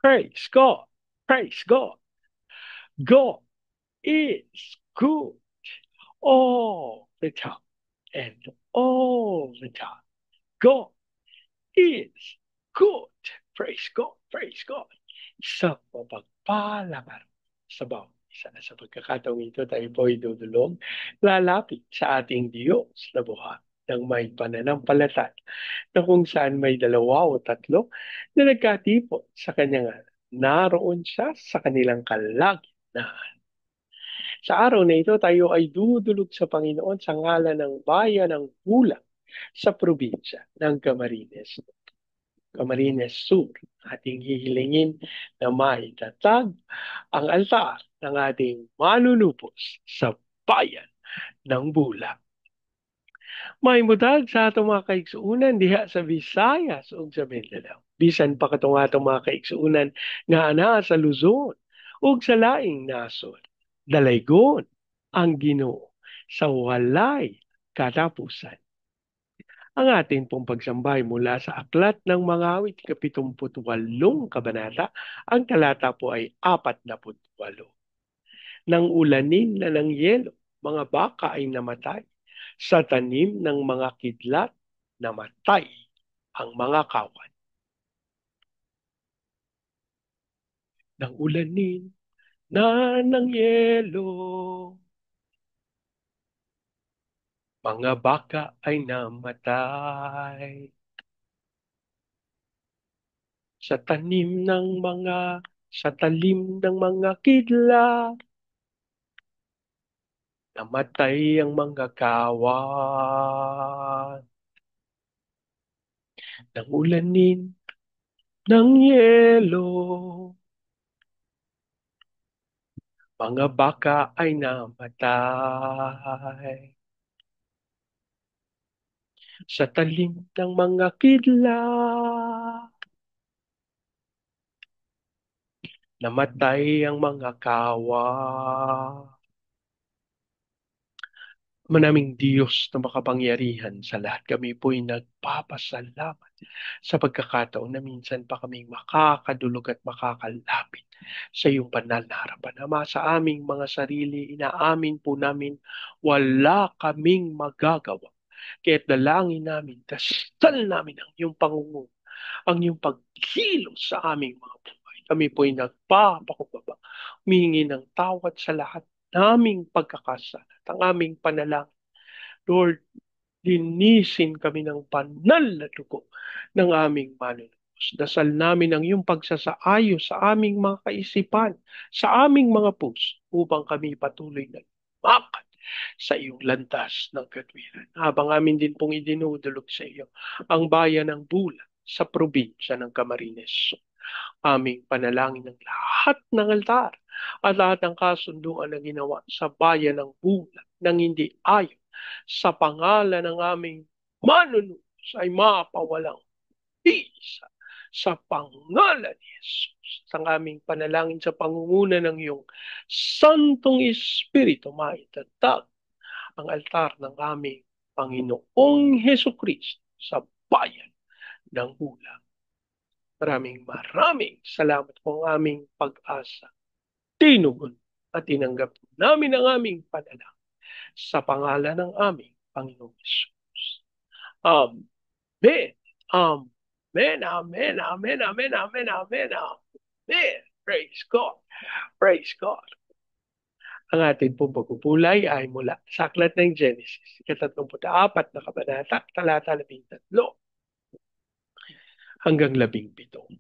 Praise God. Praise God. God is good all the time and all the time. God is good. Praise God. Praise God. Sa mapagpalang araw sa bawat isa na sa pagkakataong ito tayo po ay dudulog, lalapit sa ating Diyos na buhay ng may pananampalataya na kung saan may dalawa o tatlo na nagkatipon sa kanyang ngalan. Naroon siya sa kanilang kalagitnaan. Sa araw na ito, tayo ay dudulog sa Panginoon sa ngalan ng bayan ng Bulang sa probinsya ng Camarines. Camarines Sur. Ating hihilingin na maitatag ang altar ng ating manunupos sa bayan ng Bulang. May mudag sa atong mga kaigsuunan diha sa Visayas ug sa Mindanao. Bisan pa katong atong mga kaigsuunan nga ana sa Luzon ug sa laing nasod. Dalaygon ang Ginoo sa walay katapusan. Ang atin pong pagsambay mula sa Aklat ng Mga Awit, 78 kabanata, ang talata po ay 48. Nang ulanin na ng yelo, mga baka ay namatay. Sa tanim ng mga kidlat, namatay ang mga kawan. Nang ulanin na ng yelo, mga baka ay namatay. Sa tanim ng mga, sa talim ng mga kidlat, namatay ang mga kawan. Nang ulanin ng yelo, mga baka ay namatay. Sa talim ng mga kidlat, namatay ang mga kawan. Manaming Diyos na makapangyarihan sa lahat, kami po'y nagpapasalamat sa pagkakataon na minsan pa kaming makakadulog at makakalapit sa iyong banal na harapan. Ama, sa aming mga sarili, inaamin po namin wala kaming magagawa. Kaya't dalangin namin, dasal namin ang iyong pangunguna, ang iyong pagkilos sa aming mga buhay. Kami po'y nagpapakumbaba, humingi ng tawad sa lahat naming pagkakasala at ang aming panalangin. Lord, linisin kami ng banal na dugo ng aming manunubos. Dasal namin ang iyong pagsasaayos sa aming mga kaisipan, sa aming mga puso, upang kami patuloy na lumakad sa iyong landas ng katwiran. Habang amin din pong idinudulog sa iyo ang bayan ng Bula sa probinsya ng Camarines. Aming panalangin ng lahat ng altar at lahat ng kasunduan na ginawa sa bayan ng Bula nang hindi ayon sa pangalan ng aming manunubos ay mapawalang bisa sa pangalan ni Jesus. Ang aming panalangin sa pangunguna ng iyong Santong Espiritu maitatag ang altar ng aming Panginoong Heso Kristo sa bayan ng Bula. Maraming salamat po ang aming pag-asa. Tinugon at tinanggap namin ang aming panalangin sa pangalan ng aming Panginoong Jesus. Amen. Amen. Amen. Amen. Amen. Amen. Amen. Amen. Praise God. Praise God. Ang ating pong pagpupulay ay mula sa Aklat ng Genesis, 34 na kabanata, talata 13 hanggang 17.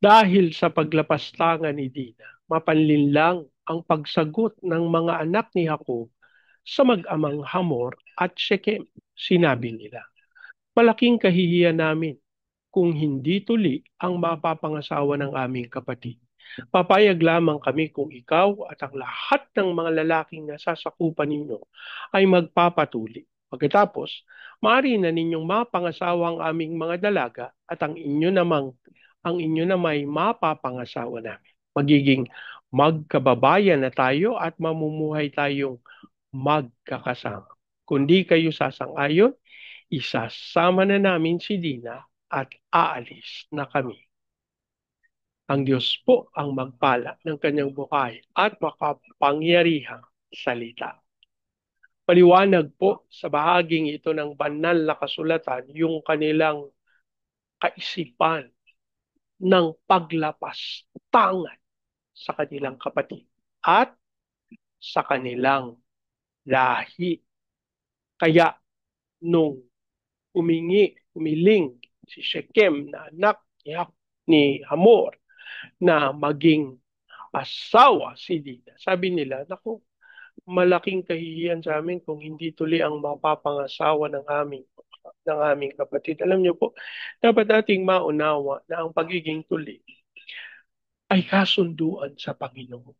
Dahil sa paglapastangan ni Dina, mapanlinlang ang pagsagot ng mga anak ni Jacob sa mag-amang Hamor at Shechem. Sinabi nila, malaking kahihiyan namin kung hindi tuli ang mapapangasawa ng aming kapatid. Papayag lamang kami kung ikaw at ang lahat ng mga lalaking nasasakupan ninyo ay magpapatuli. Pagkatapos, maaari na ninyong mapangasawa ang aming mga dalaga at ang inyo na may mapapangasawa namin. Magiging magkababayan na tayo at mamumuhay tayong magkakasama. Kundi kayo sasang-ayon, isasama na namin si Dina at aalis na kami. Ang Diyos po ang magpala ng kanyang buhay at makapangyarihang salita. Maliwanag po sa bahaging ito ng banal na kasulatan yung kanilang kaisipan ng paglapastangan sa kanilang kapatid at sa kanilang lahi. Kaya nung humiling si Shechem na anak ni Hamor na maging asawa si Dina, sabi nila, naku, malaking kahihiyan sa amin kung hindi tuli ang mapapangasawa ng aming kapatid. Alam niyo po, dapat nating maunawa na ang pagiging tuli ay kasunduan sa Panginoon.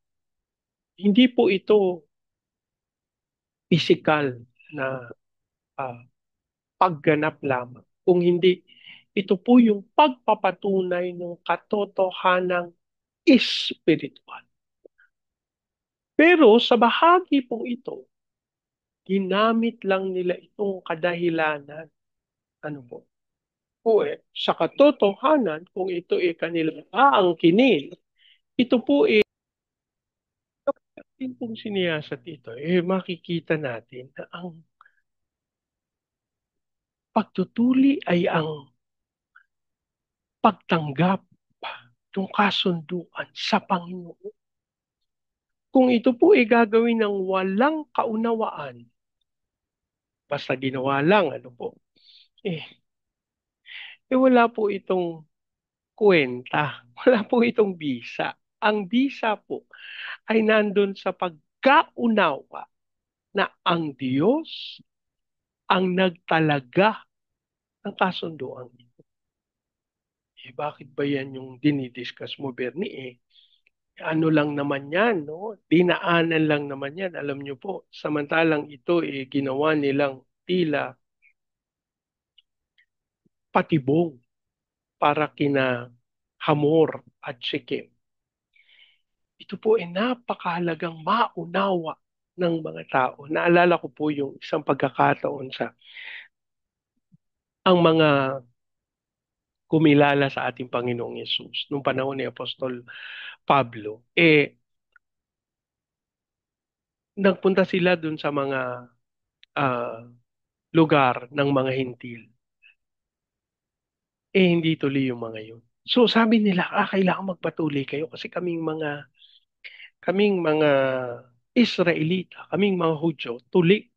Hindi po ito physical na ah, pagganap lamang. Kung hindi, ito po yung pagpapatunay ng katotohanang espiritual. Pero sa bahagi pong ito, ginamit lang nila itong kadahilanan. Ano po? Sa katotohanan, kung ito ay kanilang aangkinin, ito po yung pong siniyasat ito, makikita natin na ang pagtutuli ay ang pagtanggap ng kasunduan sa Panginoon. Kung ito po ay gagawin ng walang kaunawaan, basta ginawa lang, ano po, eh, wala po itong kwenta. Wala po itong bisa. Ang bisa po ay nandun sa pagkaunawa na ang Diyos ang nagtalaga ng kasunduan. Bakit ba yan yung dinidiscuss mo, Bernie? Ano lang naman yan, no? Dinaanan lang naman yan, alam nyo po. Samantalang ito, ginawa nilang tila patibong para kina Hamor at Shechem. Ito po ay napakahalagang maunawa ng mga tao. Naalala ko po yung isang pagkakataon sa ang mga kumilala sa ating Panginoong Yesus nung panahon ni Apostol Pablo, nagpunta sila dun sa mga ah, lugar ng mga hintil. Hindi tuloy yung mga yun. So sabi nila, kailangan magpatuloy kayo kasi kaming mga Israelita, kaming mga Hudyo, tuli.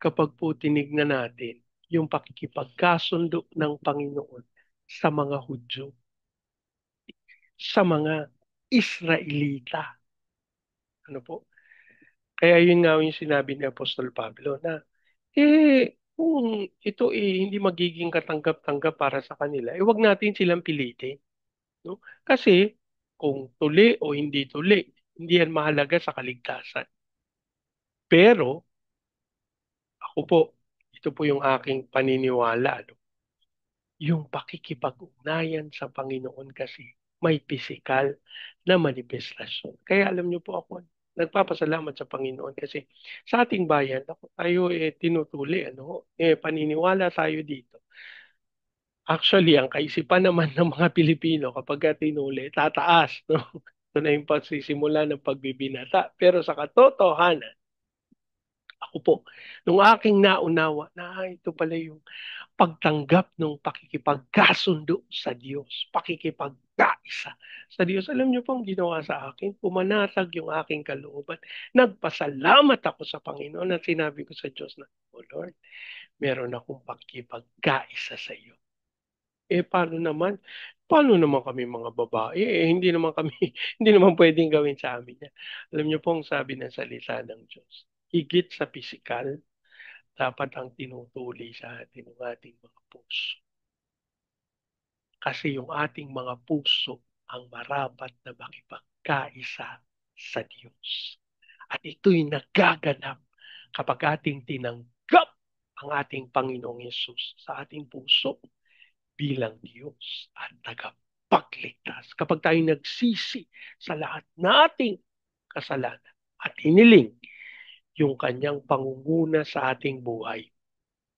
Kapag po tinignan natin yung pakikipagkasundo ng Panginoon sa mga Hudyo, sa mga Israelita. Ano po? Kaya yun nga yung sinabi ni Apostol Pablo na kung ito hindi magiging katanggap-tanggap para sa kanila, wag natin silang pilitin. No? Kasi kung tuli o hindi tuli, hindi yan mahalaga sa kaligtasan. Pero ako po, ito po yung aking paniniwala. No? Yung pakikipag-ugnayan sa Panginoon kasi may pisikal na manifestasyon. Kaya alam niyo po ako, nagpapasalamat sa Panginoon kasi sa ating bayan, ako, tayo tinutuli, paniniwala tayo dito. Actually, ang kaisipan naman ng mga Pilipino kapag tinuli, tataas, no? Ito na yung pagsisimula ng pagbibinata. Pero sa katotohanan, ako po, nung aking naunawa na ito pala yung pagtanggap ng pakikipagkasundo sa Diyos, pakikipagkaisa sa Diyos. Alam niyo pong ginawa sa akin, pumanatag yung aking kalooban. Nagpasalamat ako sa Panginoon at sinabi ko sa Diyos na, Oh Lord, meron akong pakikipagkaisa sa iyo. Paano naman kami mga babae? Hindi naman kami, hindi naman pwedeng gawin sa amin yan. Alam niyo pong sabi ng salita ng Diyos, higit sa pisikal, dapat ang tinutuli sa atin ng ating mga puso. Kasi yung ating mga puso ang marapat na makipagkaisa sa Diyos. At ito'y nagaganap kapag ating tinanggap ang ating Panginoong Yesus sa ating puso bilang Diyos at tagapagligtas. Kapag tayo nagsisi sa lahat nating kasalanan at hiniling yung kanyang pangunguna sa ating buhay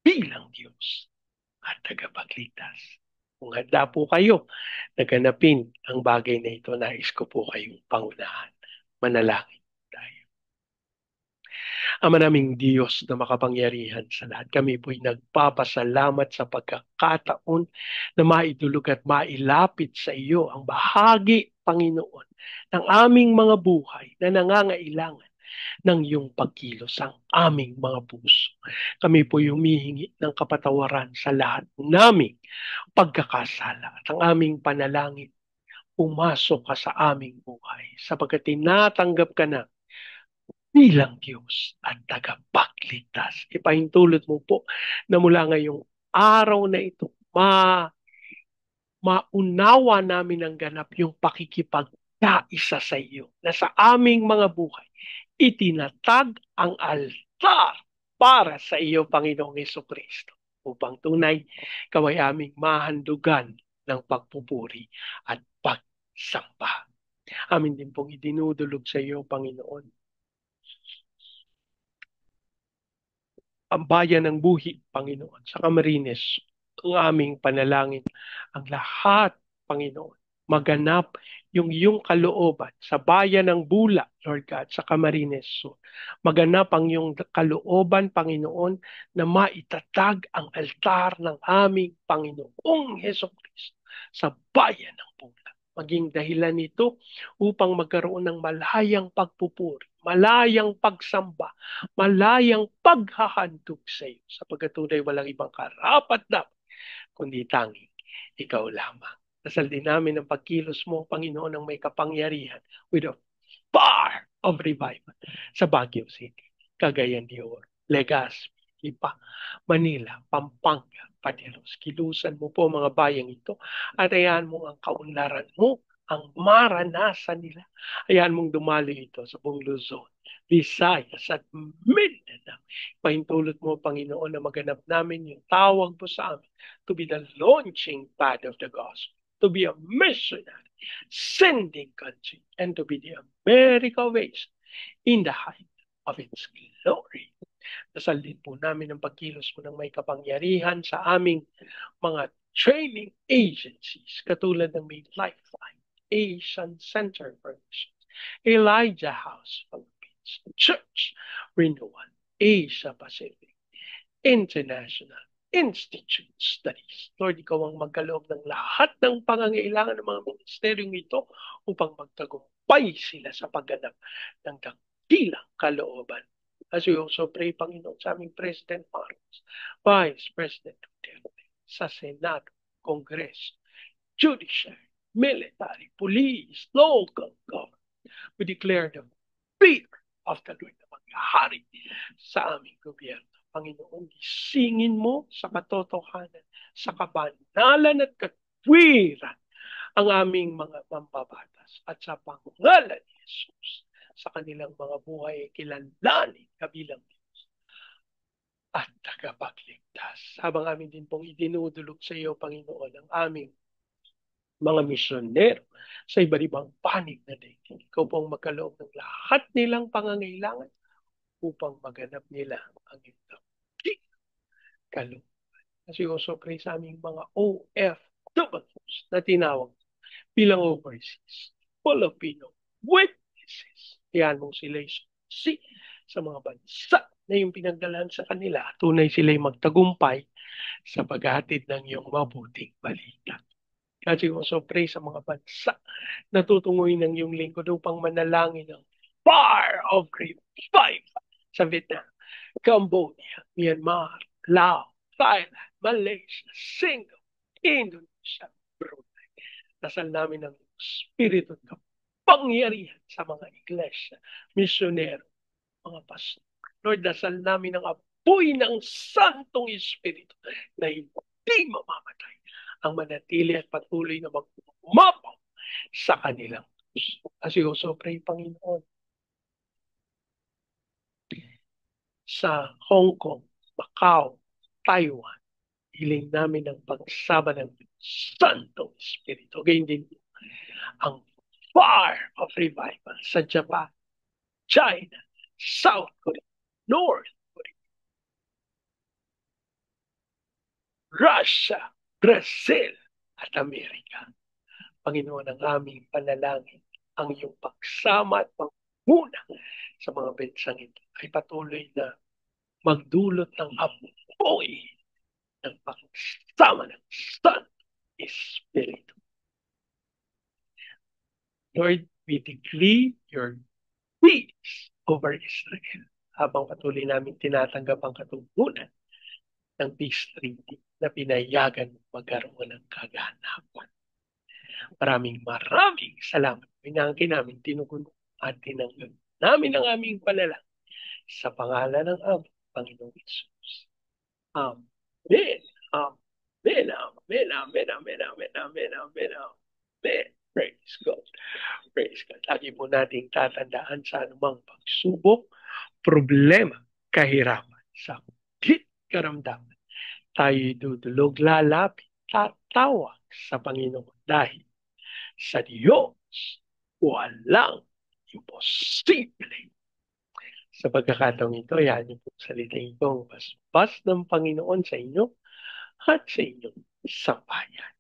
bilang Diyos at tagapagligtas. Kung handa po kayo, naganapin ang bagay na ito, nais ko po kayong pangunahan. Manalangin tayo. Ama naming Diyos na makapangyarihan sa lahat, kami po'y nagpapasalamat sa pagkakataon na maidulog at mailapit sa iyo ang bahagi, Panginoon, ng aming mga buhay na nangangailangan ng iyong pagkilos ang aming mga puso. Kami po'y humihingi ng kapatawaran sa lahat naming pagkakasala at ang aming panalangin, pumasok ka sa aming buhay sapagkat tinatanggap ka na bilang Diyos at tagapagligtas. Ipahintulot mo po na mula ngayong araw na ito, maunawa namin ang ganap yung pakikipagkaisa sa iyo na sa aming mga buhay, itinatag ang altar para sa iyo, Panginoong Kristo, upang tunay kaway aming mahandugan ng pagpupuri at pagsamba. Amin din pong idinudulog sa iyo, Panginoon, ang bayan ng buhi, Panginoon, sa Camarines, ang aming panalangin, ang lahat, Panginoon, maganap yung iyong kalooban sa bayan ng Bula, Lord God, sa Camarines Sur. Maganap ang iyong kalooban, Panginoon, na maitatag ang altar ng aming Panginoong Heso Kristo sa bayan ng Bula. Maging dahilan nito upang magkaroon ng malayang pagpupuri, malayang pagsamba, malayang paghahandog sa iyo, sapagkat tunay walang ibang karapat dapat kundi tanging ikaw lamang. Dasal din namin ang pagkilos mo, Panginoon, ng may kapangyarihan with a fire of revival sa Baguio City, Cagayan de Oro, Legazpi, Lipa, Manila, Pampanga, Pateros. Kilusan mo po mga bayang ito at ayan mo ang kaunlaran mo, ang maranasan nila. Ayan mong dumalo ito sa buong Luzon, Visayas at Mindanao. Pahintulot mo, Panginoon, na maganap namin yung tawag mo sa amin to be the launching pad of the gospel, to be a missionary, sending country, and to be the America ways in the height of its glory. Dasal din po namin ang pagkilos mo ng may kapangyarihan sa aming mga training agencies katulad ng may Lifeline, Asian Center for Missions, Elijah House Philippines, Church Renewal, Asia Pacific, International Institute Studies. Lord, ikaw ang magkaloob ng lahat ng pangangailangan ng mga ministeryong ito upang magtagumpay sila sa pagganap ng dakilang kalooban. As we also pray, Panginoon, sa aming President Marcos, Vice President Duterte, sa Senado, Kongreso, Judiciary, Military, Police, Local Government, we declare the fear of the Lord na maghahari sa aming gobyerno. Panginoon, gisingin mo sa katotohanan, sa kabanalan at katwiran ang aming mga mambabatas at sa pangalan ni Jesus sa kanilang mga buhay kilalanin kabilang Diyos at tagapagligtas. Habang amin din pong idinudulog sa iyo, Panginoon, ang aming mga misyonero sa iba't ibang panig na daigdig. Ikaw pong magkaloob ng lahat nilang pangangailangan upang maganap nila ang ito. Kalooban. Kasi also pray sa aming mga OFWs na tinawag bilang overseas Filipino witnesses. Yan mong sila'y susi sa mga bansa na yung pinagdalahan sa kanila. Tunay sila'y magtagumpay sa paghatid ng iyong mabuting balita. Kasi also pray sa mga bansa na tutunguin ng iyong lingkod upang manalangin ng fire of revival sa Vietnam, Cambodia, Myanmar, Laos, Thailand, Malaysia, Singapore, Indonesia, Brunei. Dasal namin ng Espiritu ng pangyarihan sa mga iglesia, misyonero, mga pastor. Lord, dasal namin ang apoy ng Santong Espiritu na hindi mamamatay ang manatili at patuloy na magpumapaw sa kanilang puso. As we also pray, Panginoon, sa Hong Kong, Macau, Taiwan, hiling namin ang pagsaba ng Santong Espiritu. Gayun din ang fire of revival sa Japan, China, South Korea, North Korea, Russia, Brazil, at Amerika. Panginoon, ang aming panalangin, ang iyong pagsama at panguna sa mga bensang ito ay patuloy na magdulot ng apoy ng pagsama ng Santo Espiritu. Lord, we decree your peace over Israel habang patuloy namin tinatanggap ang katugunan ng peace treaty na pinayagan magkaroon ng kaganapan. Maraming salamat. Pinangkin namin, tinugon at tinanggap namin ang aming panalangin sa pangalan ng aming Panginoong Jesus. Amen. Amen. Amen. Amen. Amen. Amen. Amen. Amen. Amen. Praise God. Praise God. Lagi po nating tatandaan sa anumang pagsubok, problema, kahirapan, sakit, karamdaman. Tayo'y dudulog, lalapit, tatawag sa Panginoon dahil sa Diyos walang imposible. Sa pagkakataong ito, yan yung salitain kong basbas ng Panginoon sa inyo at sa inyong sambayan.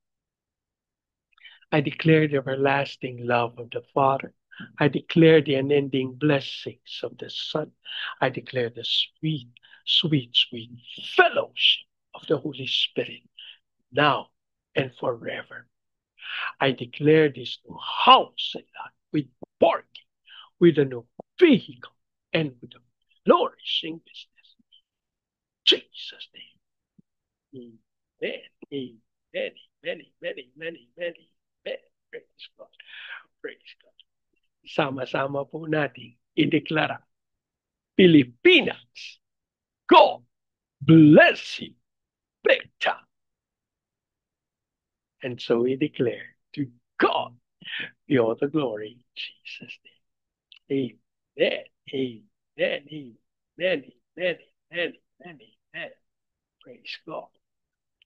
I declare the everlasting love of the Father. I declare the unending blessings of the Son. I declare the sweet, sweet, sweet fellowship of the Holy Spirit now and forever. I declare this new house and lot with parking, with a new vehicle, and with a flourishing business. Jesus' name. Amen. Amen. Many, many, many, many, many. Praise God. Praise God. Sama-sama po natin ideklara, Pilipinas, God bless you big time. And so we declare to God be all the glory in Jesus' name. Amen. Amen. Amen. Amen. Amen. Amen. Amen. Praise God.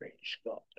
Praise God.